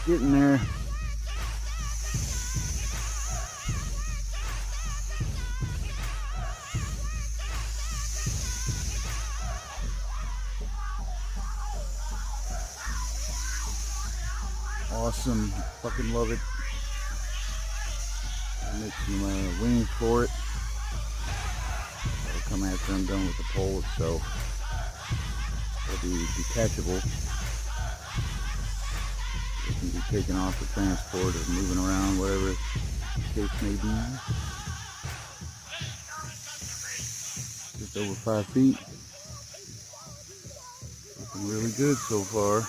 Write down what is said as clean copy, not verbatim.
getting there. Awesome, fucking love it. I make some wings for it. That'll come after I'm done with the pole itself. It'll be detachable. It can be taken off for transport or moving around, whatever the case may be. Just over 5 feet. Looking really good so far.